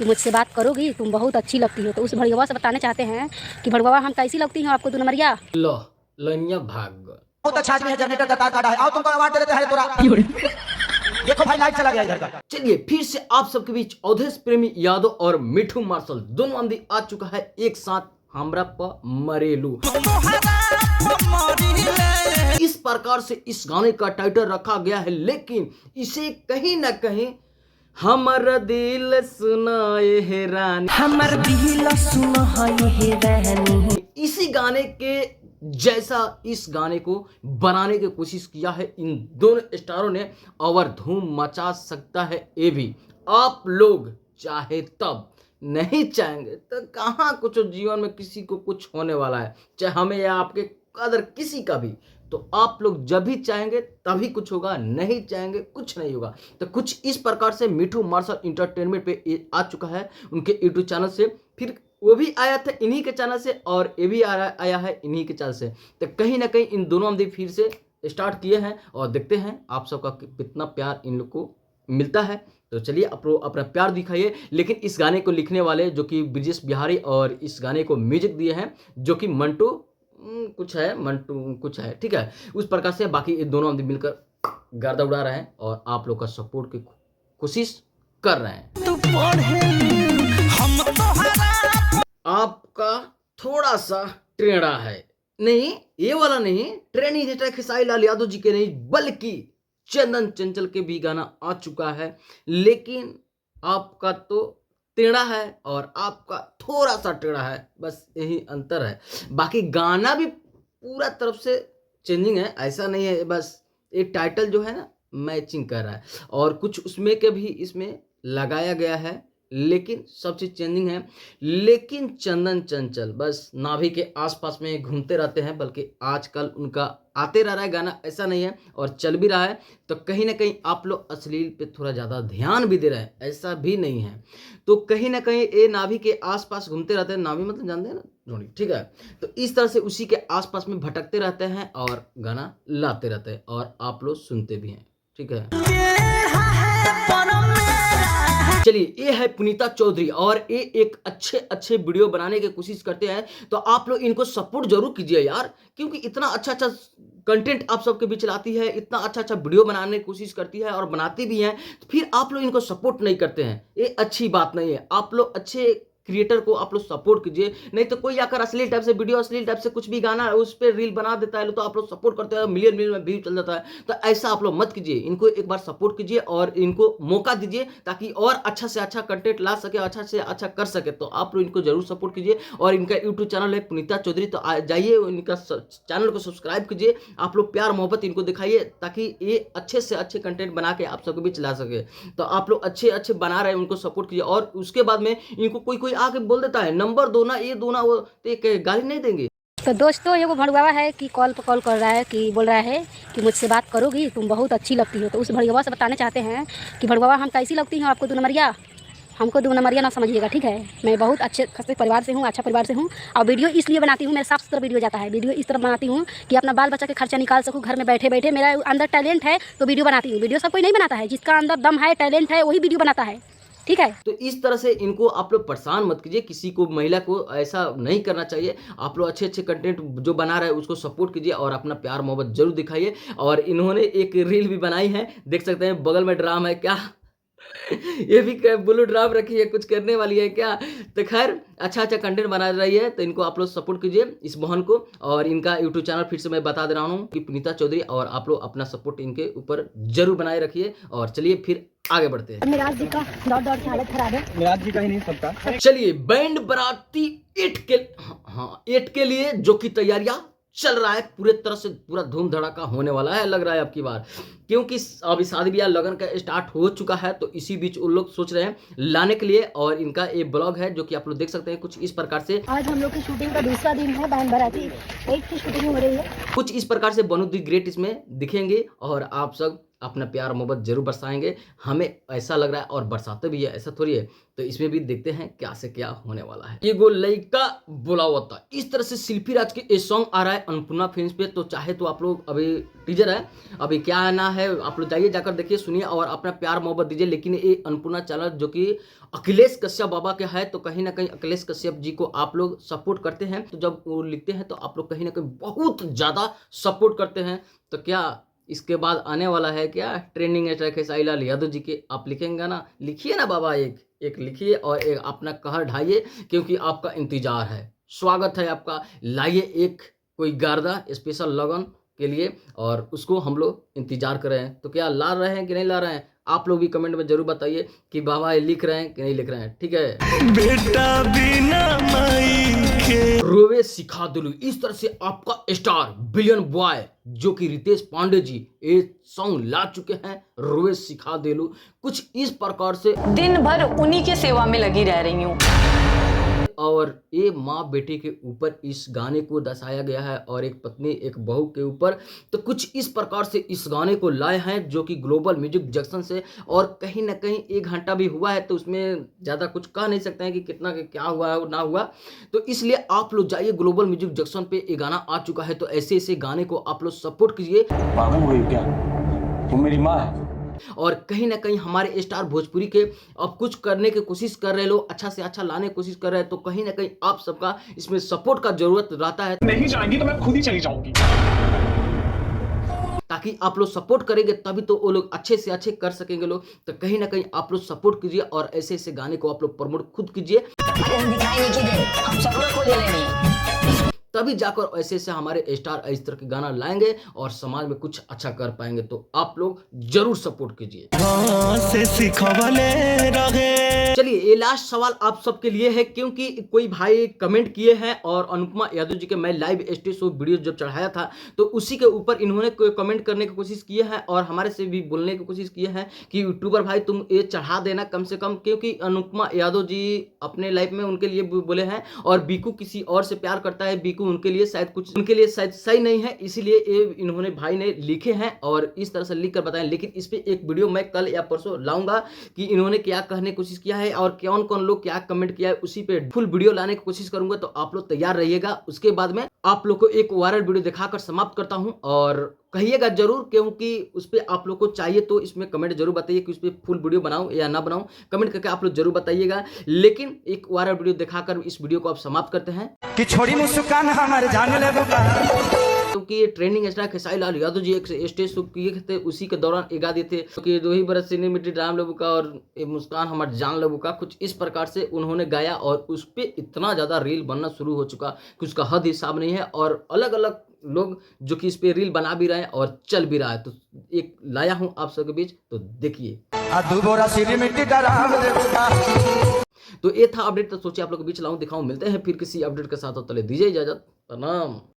कि मुझसे बात करोगी, तुम बहुत अच्छी लगती हो। तो उस भड़ुआ से बताना चाहते हैं कि भड़ुआ हम कैसी लगती हैं आपको, 2 नंबरिया। लो लनिया भाग गए। बहुत अच्छा आदमी है, जनरेटर का तार काटा है। आओ तुमको अवार्ड दे देते हैं तोरा। देखो भाई लाइट चला गया इधर का। चलिए फिर से आप सबके बीच अवधेश प्रेमी यादव और मिठू मार्शल दोनों आमदी आ चुका है एक साथ हमरा प मरेलू। इस प्रकार से इस गाने का टाइटल रखा गया है, लेकिन इसे कहीं ना कहीं हमर दिल सुनाए है रानी, हमर दिल सुनाए है रानी, इसी गाने के जैसा इस गाने को बनाने की कोशिश किया है इन दोनों स्टारों ने, और धूम मचा सकता है ये भी। आप लोग चाहे तब, नहीं चाहेंगे तो कहाँ कुछ जीवन में किसी को कुछ होने वाला है, चाहे हमें या आपके कदर किसी का भी। तो आप लोग जब भी चाहेंगे तभी कुछ होगा, नहीं चाहेंगे कुछ नहीं होगा। तो कुछ इस प्रकार से मिठू मार्शल इंटरटेनमेंट पे आ चुका है उनके यूट्यूब चैनल से, फिर वो भी आया था इन्हीं के चैनल से और ये भी आया है इन्हीं के चैनल से। तो कहीं ना कहीं इन दोनों आमदी फिर से स्टार्ट किए हैं और देखते हैं आप सबका कितना प्यार इन लोग को मिलता है। तो चलिए अपना प्यार दिखाइए। लेकिन इस गाने को लिखने वाले जो कि ब्रिजेश बिहारी और इस गाने को म्यूजिक दिए हैं जो कि मंटू कुछ है, ठीक है, उस प्रकार से बाकी ये दोनों आमदी मिलकर गर्दा उड़ा रहे हैं और आप लोग का सपोर्ट की कोशिश कर रहे हैं। आपका थोड़ा सा टेढ़ा है, नहीं ये वाला नहीं, ट्रेनिंग हेटर खेसारी लाल यादव जी के नहीं बल्कि चंदन चंचल के भी गाना आ चुका है, लेकिन आपका तो टेढ़ा है और आपका थोड़ा सा टेढ़ा है, बस यही अंतर है। बाकी गाना भी पूरा तरफ से चेंजिंग है, ऐसा नहीं है, बस एक टाइटल जो है ना मैचिंग कर रहा है और कुछ उसमें के भी इसमें लगाया गया है, लेकिन सब चीज़ चेंजिंग है। लेकिन चंदन चंचल बस नाभि के आसपास में घूमते रहते हैं, बल्कि आजकल उनका आते रह रहा है गाना, ऐसा नहीं है, और चल भी रहा है। तो कहीं ना कहीं आप लोग अश्लील पे थोड़ा ज़्यादा ध्यान भी दे रहे हैं, ऐसा भी नहीं है। तो कहीं ना कहीं ये नाभि के आसपास घूमते रहते हैं, नाभि मतलब जानते हैं ना जोड़ी, ठीक है। तो इस तरह से उसी के आसपास में भटकते रहते हैं और गाना लाते रहते हैं और आप लोग सुनते भी हैं, ठीक है। चलिए ये है पुनीता चौधरी और ये एक अच्छे वीडियो बनाने की कोशिश करते हैं, तो आप लोग इनको सपोर्ट जरूर कीजिए यार, क्योंकि इतना अच्छा कंटेंट आप सबके बीच लाती है, इतना अच्छा वीडियो बनाने की कोशिश करती है और बनाती भी हैं, तो फिर आप लोग इनको सपोर्ट नहीं करते हैं, ये अच्छी बात नहीं है। आप लोग अच्छे क्रिएटर को आप लोग सपोर्ट कीजिए, नहीं तो कोई आकर अश्लील टाइप से वीडियो, अश्लील टाइप से कुछ भी गाना उस पर रील बना देता है, तो आप लोग सपोर्ट करते हैं, मिलियन में व्यू चल जाता है। तो ऐसा आप लोग मत कीजिए, इनको एक बार सपोर्ट कीजिए और इनको मौका दीजिए ताकि और अच्छा से अच्छा कंटेंट ला सके, अच्छा से अच्छा कर सके। तो आप लोग इनको जरूर सपोर्ट कीजिए और इनका यूट्यूब चैनल है पुनीता चौधरी, तो जाइए इनका चैनल को सब्सक्राइब कीजिए। आप लोग प्यार मोहब्बत इनको दिखाइए ताकि ये अच्छे से अच्छे कंटेंट बना के आप सबके बीच ला सके। तो आप लोग अच्छे बना रहे हैं, उनको सपोर्ट कीजिए। और उसके बाद में इनको कोई आके बोल देता है नंबर दो ना, ये दो ना, वो तो गाली नहीं देंगे। तो दोस्तों ये वो भड़ुआ है कि कॉल पर कॉल कर रहा है कि बोल रहा है कि मुझसे बात करोगी, तुम बहुत अच्छी लगती हो। तो उस भड़ुआ से बताना चाहते हैं कि भड़ुआ हम कैसी लगती हैं आपको, 2 नंबरिया। हमको 2 नंबरिया ना समझिएगा, ठीक है। मैं बहुत अच्छे खासे परिवार से हूँ, अच्छा परिवार से हूँ, और वीडियो इसलिए बनाती हूँ, मेरा साफ सुथरा वीडियो जाता है। वीडियो इस तरह बनाती हूँ कि अपना बाल बच्चा के खर्चा निकाल सकूँ घर में बैठे बैठे। मेरा अंदर टैलेंट है तो वीडियो बनाती हूँ। वीडियो सब कोई नहीं बनाता है, जिसका अंदर दम है, टैलेंट है, वही वीडियो बनाता है, ठीक है। तो इस तरह से इनको आप लोग परेशान मत कीजिए, किसी को महिला को ऐसा नहीं करना चाहिए। आप लोग अच्छे कंटेंट जो बना रहे हैं उसको सपोर्ट कीजिए और अपना प्यार मोहब्बत जरूर दिखाइए। और इन्होंने एक रील भी बनाई है, देख सकते हैं, बगल में ड्राम है क्या ये भी ब्लू ड्राम रखी है, कुछ करने वाली है क्या। तो खैर अच्छा कंटेंट बना रही है, तो इनको आप लोग सपोर्ट कीजिए इस बहन को। और इनका यूट्यूब चैनल फिर से मैं बता दे रहा हूँ कि पुनीता चौधरी, और आप लोग अपना सपोर्ट इनके ऊपर जरूर बनाए रखिए। और चलिए फिर आगे बढ़ते हैं। मिराज जी का दौड़ की हालत खराब है, मिराज जी का ही नहीं सबका। चलिए बैंड बाराती 8 के लिए जो कि तैयारियां चल रहा है पूरे तरह से, पूरा धूम धड़ाका होने वाला है लग रहा है अब की बार, क्योंकि अभी शादी ब्याह लगन का स्टार्ट हो चुका है। तो इसी बीच उन लोग सोच रहे हैं लाने के लिए, और इनका ये ब्लॉग है जो कि आप लोग देख सकते हैं कुछ इस प्रकार से। आज हम लोग की शूटिंग का दूसरा दिन है, बैंड बाराती 8 की शूटिंग हो रही है। कुछ इस प्रकार से बनू दी ग्रेट इसमें दिखेंगे और आप सब अपना प्यार मोहब्बत जरूर बरसाएंगे, हमें ऐसा लग रहा है, और बरसाते भी है, ऐसा थोड़ी है। तो इसमें भी देखते हैं क्या से क्या होने वाला है। एगो लइका बुलावता, इस तरह से शिल्पी राज के ये सॉन्ग आ रहा है अन्नपूर्णा फिल्म्स पे। तो चाहे तो आप लोग, अभी टीजर है, अभी क्या आना है आप लोग जाइए, जाकर देखिए, सुनिए और अपना प्यार मोहब्बत दीजिए। लेकिन ये अन्नपूर्णा चैनल जो कि अखिलेश कश्यप बाबा के है, तो कहीं ना कहीं अखिलेश कश्यप जी को आप लोग सपोर्ट करते हैं, तो जब वो लिखते हैं तो आप लोग कहीं ना कहीं बहुत ज़्यादा सपोर्ट करते हैं। तो क्या इसके बाद आने वाला है क्या ट्रेंडिंग हैशटैग खेसारी लाल यादव जी के, आप लिखेंगे ना, लिखिए ना बाबा, एक लिखिए और एक अपना कहर ढाइए, क्योंकि आपका इंतजार है, स्वागत है आपका। लाइए एक कोई गार्दा स्पेशल लगन के लिए, और उसको हम लोग इंतजार कर रहे हैं। तो क्या ला रहे हैं कि नहीं ला रहे हैं, आप लोग भी कमेंट में जरूर बताइए कि बाबा ये लिख रहे हैं कि नहीं लिख रहे हैं, ठीक है। बेटा बिना माई के रोवे सिखा दिलू, इस तरह से आपका स्टार बिलियन बॉय जो कि रितेश पांडे जी ये सॉन्ग ला चुके हैं, रोवे सिखा दिलू। कुछ इस प्रकार से दिन भर उन्हीं के सेवा में लगी रह रही हूँ। और ये माँ बेटे के ऊपर इस गाने को दर्शाया गया है, और एक पत्नी एक बहू के ऊपर। तो कुछ इस प्रकार से इस गाने को लाए हैं, जो कि ग्लोबल म्यूजिक जंक्शन से, और कहीं ना कहीं 1 घंटा भी हुआ है, तो उसमें ज़्यादा कुछ कह नहीं सकते हैं कि कितना क्या हुआ है ना हुआ। तो इसलिए आप लोग जाइए ग्लोबल म्यूजिक जंक्शन पे, ये गाना आ चुका है। तो ऐसे ऐसे गाने को आप लोग सपोर्ट कीजिए। पागल हुई क्या, तुम मेरी माँ है। और कहीं ना कहीं हमारे स्टार भोजपुरी के अब कुछ करने की कोशिश कर रहे लोग, अच्छा से अच्छा लाने की कोशिश कर रहे हैं, तो कहीं ना कहीं आप सबका इसमें सपोर्ट का जरूरत रहता है। नहीं जाएंगी तो मैं खुद ही चली जाऊंगी, ताकि आप लोग सपोर्ट करेंगे तभी तो वो लोग अच्छे से अच्छे कर सकेंगे लोग। तो कहीं ना कहीं आप लोग सपोर्ट कीजिए, और ऐसे ऐसे गाने को आप लोग प्रमोट खुद कीजिए, तभी जाकर ऐसे ऐसे हमारे स्टार इस तरह के गाना लाएंगे और समाज में कुछ अच्छा कर पाएंगे। तो आप लोग जरूर सपोर्ट कीजिए। चलिए ये लास्ट सवाल आप सबके लिए है, क्योंकि कोई भाई कमेंट किए हैं, और अनुपमा यादव जी के मैं लाइव स्टेज शो वीडियो जब चढ़ाया था, तो उसी के ऊपर इन्होंने कमेंट करने की कोशिश किए हैं, और हमारे से भी बोलने की कोशिश किए हैं कि यूट्यूबर भाई तुम ये चढ़ा देना कम से कम, क्योंकि अनुपमा यादव जी अपने लाइफ में उनके लिए बोले हैं, और बीकू किसी और से प्यार करता है, बीकू उनके लिए शायद कुछ उनके लिए शायद सही नहीं है, इसीलिए ये इन्होंने भाई ने लिखे हैं, और इस तरह से लिख कर बताएं। लेकिन इस पे एक वीडियो मैं कल या परसों लाऊंगा कि इन्होंने क्या कहने की कोशिश किया है, और कौन कौन लोग क्या कमेंट किया है, उसी पे फुल वीडियो लाने की कोशिश करूंगा। तो आप लोग तैयार रहिएगा। उसके बाद में आप लोग को एक वायरल वीडियो दिखाकर समाप्त करता हूं, और कहिएगा जरूर, क्योंकि उस पर आप लोग को चाहिए, तो इसमें कमेंट जरूर बताइए कि उस पर फुल वीडियो बनाऊं या ना बनाऊं, कमेंट करके आप लोग जरूर बताइएगा। लेकिन एक वायरल वीडियो दिखाकर इस वीडियो को आप समाप्त करते हैं कि छोड़ी मुस्कान हमारे जाने लगे क्योंकि ये ट्रेंडिंग स्टार खेसारी लाल यादव जी एक स्टेज शो किए थे, उसी के दौरान एक गा दिए थे कि 2 ही बरस सीने मिट्टी राम लेबू का और मुस्कान हमारे जान लेबू का, कुछ इस प्रकार से उन्होंने गाया, और उस पर इतना ज़्यादा रील बनना शुरू हो चुका कि उसका हद हिसाब नहीं है, और अलग अलग लोग जो कि इस पे रील बना भी रहे हैं और चल भी रहा है। तो एक लाया हूँ आप सबके बीच, तो देखिए। तो ये था अपडेट, तो सोचिए आप लोग के बीच लाऊं दिखाऊं। मिलते हैं फिर किसी अपडेट के साथ, तो तले दीजिए इजाजत, प्रणाम।